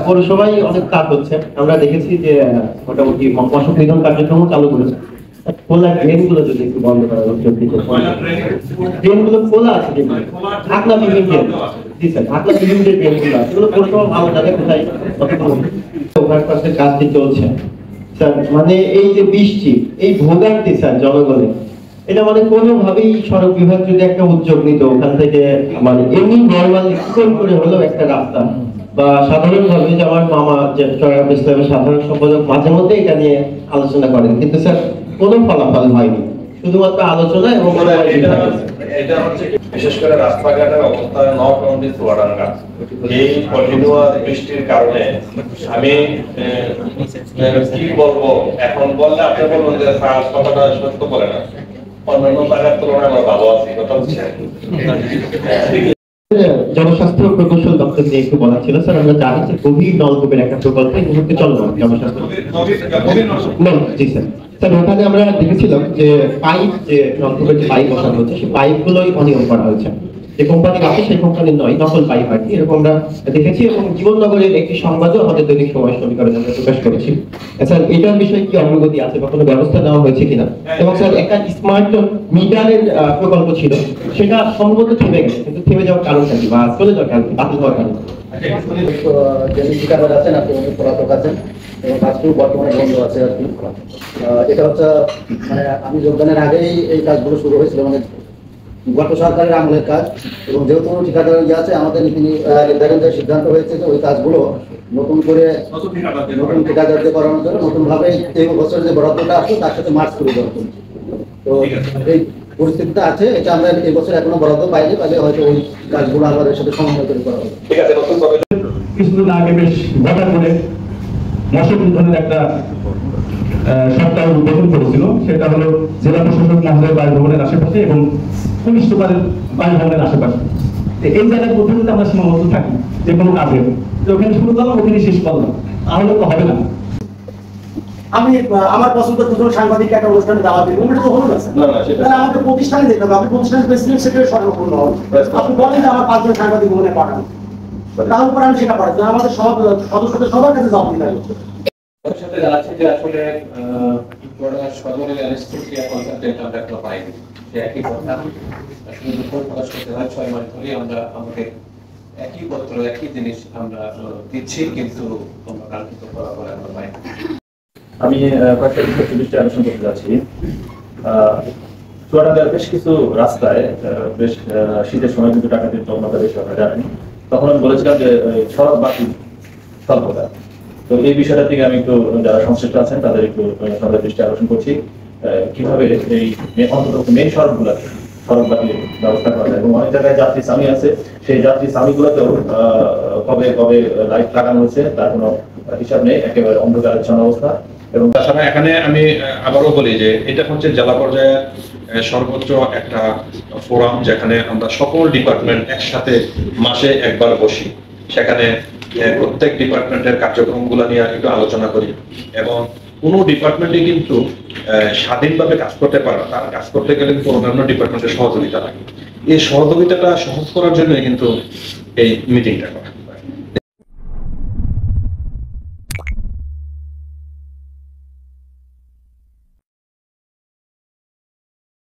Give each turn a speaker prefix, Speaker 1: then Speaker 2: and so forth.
Speaker 1: পৌরসভায় অনেক কাজ হচ্ছে, আমরা দেখেছি যে মোটামুটি মশক নিধন কার্যক্রম চালু করেছে। খোলা ড্রেন গুলো যদি একটু বন্ধ করা হয়, ড্রেন গুলো খোলা আছে কিন্তু ঢাকনা বিহীন ড্রেন। জি স্যার, ঢাকনা বিহীন যে ড্রেন গুলো আছে এগুলো পৌরসভা ভালো জানে কোথায় ওভারপাসের কাজটি চলছে স্যার। মানে এই যে বৃষ্টি, এই ভোগান্তি স্যার জনগণের, এটা মানে কোনোভাবেই সড়ক বিভাগ যদি একটা উদ্যোগ নিত ওখান থেকে, মানে এমনি নর্মাল স্কুল করে হলেও একটা রাস্তা, বা সাধারণভাবে যে আমার মামা যে চট্টগ্রাম ইসলামের সাধারণ সম্পাদক মাঝে মধ্যে এটা নিয়ে আলোচনা করেন, কিন্তু স্যার কোনো ফলাফল হয়নি, শুধুমাত্র আলোচনা। এবং
Speaker 2: এটা হচ্ছে বিশেষ করে রাস্তাঘাটের অবস্থা নট অনলি চুয়াডাঙ্গা, এই কন্টিনিউয়াস বৃষ্টির কারণে আমি কি বলবো, এখন বললে আপনি বলবেন যে কথাটা সত্য বলে না, অন্যান্য জায়গার তুলনায় আমরা ভালো আছি। কথা হচ্ছে
Speaker 1: জনস্বাস্থ্য প্রকৌশল দপ্তর নিয়ে একটু বলা ছিল স্যার। আমরা জানি যে গভীর নলকূপের একটা প্রকল্প এই মুহূর্তে চলমান জনস্বাস্থ্য। জি স্যার। স্যার ওখানে আমরা দেখেছিলাম যে পাইপ, যে নলকূপের যে পাইপ বসানো হচ্ছে সেই পাইপগুলোই অনিয়ম করা হয়েছে। যে কোম্পানির আছে সেই কোম্পানির নয়, নকল পাইপ আর কি, এরকম আমরা দেখেছি। এবং জীবননগরের একটি সংবাদও আমাদের দৈনিক সময় সমীকরণে আমরা প্রকাশ করেছি। স্যার এটার বিষয়ে কি অগ্রগতি আছে বা কোনো ব্যবস্থা নেওয়া হয়েছে কিনা? এবং স্যার একটা স্মার্ট মিটারের প্রকল্প ছিল, সেটা সম্ভবত থেমে গেছে, কিন্তু থেমে যাওয়ার কারণটা কি বা চলে যাওয়ার কারণ, বাতিল হওয়ার কারণ?
Speaker 3: যে ঠিকাদার আছেন আপনি অনেক পলাতক আছেন এবং কাজটিও বর্তমানে বন্ধ আছে আর কি। এটা হচ্ছে মানে আমি যোগদানের আগেই এই কাজগুলো শুরু হয়েছিল, মানে গত সরকারের আমলের কাজ। এবং যেহেতু ঠিকাদার ইয়ে আছে, আমাদের নির্ধারণের সিদ্ধান্ত হয়েছে যে ওই কাজগুলো নতুন করে নতুন ঠিকাদারদের করানোর জন্য নতুন ভাবে এই বছর যে বরাদ্দটা আসলো তার সাথে মার্চ করে দেওয়া। তো এই পরিস্থিতিটা আছে, এটা আমরা এই বছর এখনো বরাদ্দ পাইনি, পাইলে হয়তো ওই কাজগুলো আবার এর সাথে সমন্বয় করে করা হবে।
Speaker 2: ঠিক আছে। নতুন ভাবে
Speaker 4: কিছুদিন আগে বেশ ঘটা করে মশক নিধনের একটা সপ্তাহ উদ্বোধন করেছিল। সেটা হলো জেলা প্রশাসক মহোদয়ের বাসভবনের আশেপাশে এবং পুলিশ সুপারের বাসভবনের আশেপাশে। এই জায়গায় পদ্ধতিতে আমরা সীমাবদ্ধ থাকি যে কোনো কাজে, ওখানে শুরু করলাম ওখানে শেষ করলাম, তাহলে তো হবে না।
Speaker 5: আমি আমার পছন্দের দুজন সাংবাদিক একটা অনুষ্ঠানে দাওয়াত দিব, এটা তো হলো না স্যার। আমাকে প্রতিষ্ঠানে যেতে হবে, আপনি প্রতিষ্ঠানের প্রেসিডেন্ট সেক্রেটারি সর্বপূর্ণ হন, আপনি বলেন যে আমার 5 জন সাংবাদিক মনে পাঠান, তার উপর আমি সেটা পাঠাচ্ছি। আমাদের সব সদস্যদের সবার কাছে জবাব দিতে হবে।
Speaker 6: সাথে জানাচ্ছি যে আসলে সদরের অ্যানেস্থেসিয়া কনসালটেন্ট আমরা এখনো পাইনি, সে একই কথা। আসলে দুঃখ প্রকাশ করতে হয়, 6 মাস ধরে আমরা আমাদের একই পত্র একই জিনিস আমরা দিচ্ছি, কিন্তু আমরা কাঙ্ক্ষিত ফলাফল আমরা পাইনি।
Speaker 7: আমি কয়েকটা বিষয়ে আলোচনা করতে যাচ্ছি। চুয়াডাঙ্গার বেশ কিছু রাস্তায় বেশ শীতের সময় কিন্তু ডাকাতির প্রবণতা বেশি হয়, জানেন। তখন আমি বলেছিলাম যে সড়ক বাকি স্বল্পতা। তো এই বিষয়টা থেকে আমি একটু যারা সংশ্লিষ্ট আছেন তাদের একটু সরকারের দৃষ্টি আকর্ষণ করছি, কিভাবে এই অন্তত মেন সড়কগুলোতে সড়ক বাতির ব্যবস্থা করা যায়। এবং অনেক জায়গায় যাত্রী সামি আছে, সেই যাত্রী সামিগুলোতেও কবে কবে লাইট লাগানো হয়েছে তার কোনো হিসাব নেই, একেবারে অন্ধকারাচ্ছন্ন অবস্থা।
Speaker 2: এবং তাছাড়া এখানে আমি আবারও বলি যে এটা হচ্ছে জেলা পর্যায়ে সর্বোচ্চ একটা ফোরাম, যেখানে আমরা সকল ডিপার্টমেন্ট একসাথে মাসে একবার বসি, সেখানে প্রত্যেক ডিপার্টমেন্টের কার্যক্রমগুলো নিয়ে একটু আলোচনা করি। এবং কোনো ডিপার্টমেন্টে কিন্তু স্বাধীনভাবে কাজ করতে পারে না, তার কাজ করতে গেলে কিন্তু অন্যান্য ডিপার্টমেন্টের সহযোগিতা লাগে। এই সহযোগিতাটা সহজ করার জন্য কিন্তু এই মিটিংটা করা।